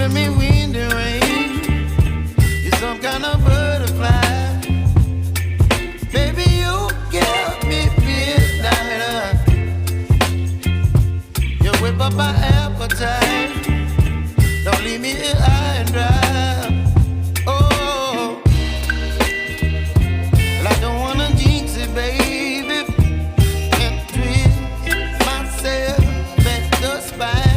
giving me wind and rain. You're some kind of butterfly. Baby, you give me midnight. You whip up my appetite. Don't leave me here high and dry. Oh, well, I don't wanna jinx it, baby, and twist myself at the spine.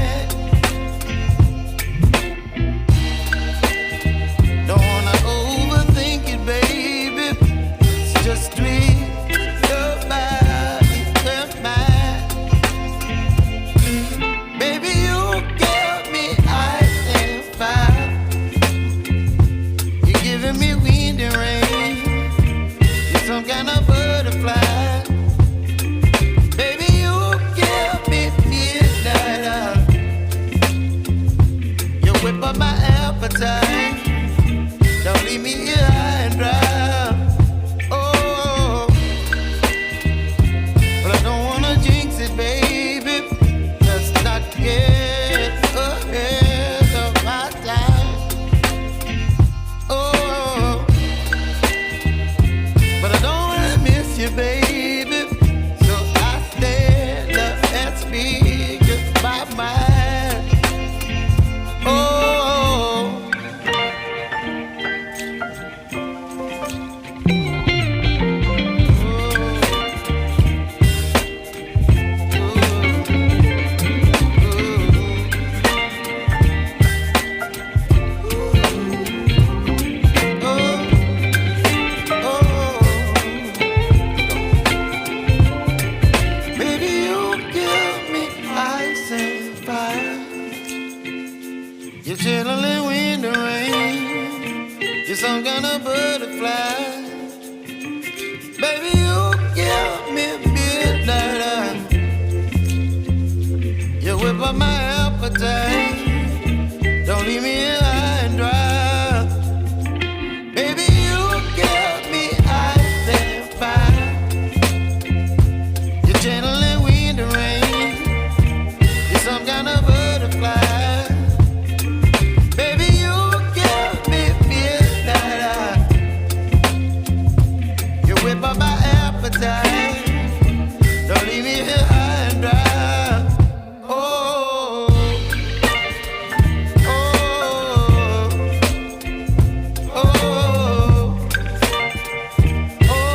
Don't wanna overthink it, baby. It's just twist your body and mine. Baby, you give me ice and fire. You're giving me wind and rain. You're some kind of butterfly. Baby, you give me midnight. You whip up my appetite. Don't leave me here high and dry. Oh, but I don't wanna jinx it, baby. Let's not get ahead of my time. Oh, but I don't wanna miss you, baby. So I stand up and speak my mind. Oh. Baby, you give me ice and fire. You're chilling wind and rain. You're some kind of butterfly. Baby, you give me midnight. You whip up my appetite. Don't leave me here high and dry. Baby, you give me ice and fire. You're channeling wind and rain. You're some kind of butterfly. Baby, you give me midnight. You whip up my appetite. Don't leave me here high and dry. Oh, oh, oh, oh,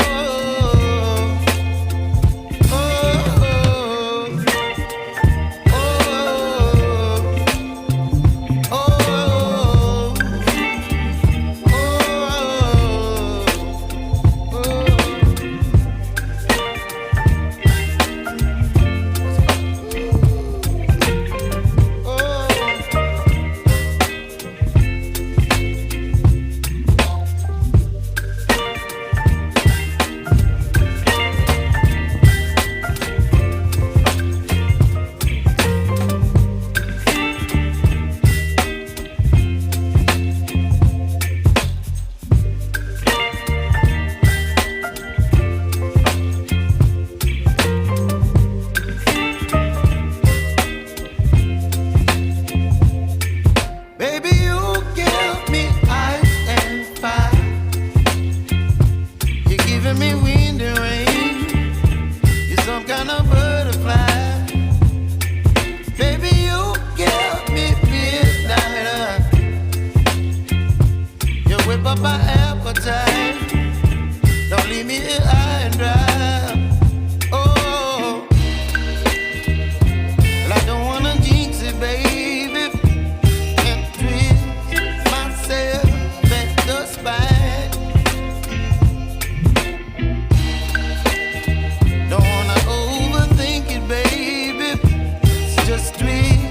baby, you give me ice and fire. You're giving me wind and rain. You're some kind of butterfly. Baby, you give me midnight. You whip up my appetite. Don't leave me here high and dry. Oh, well, I don't wanna jinx it, baby, and twist myself at the spine. Don't wanna overthink it, baby. It's just twist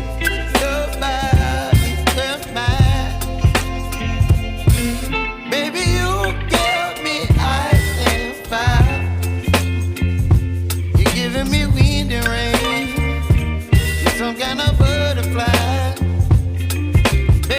your body and mine. Baby, you give me ice and fire. You're giving me wind and rain. You're some kind of bird.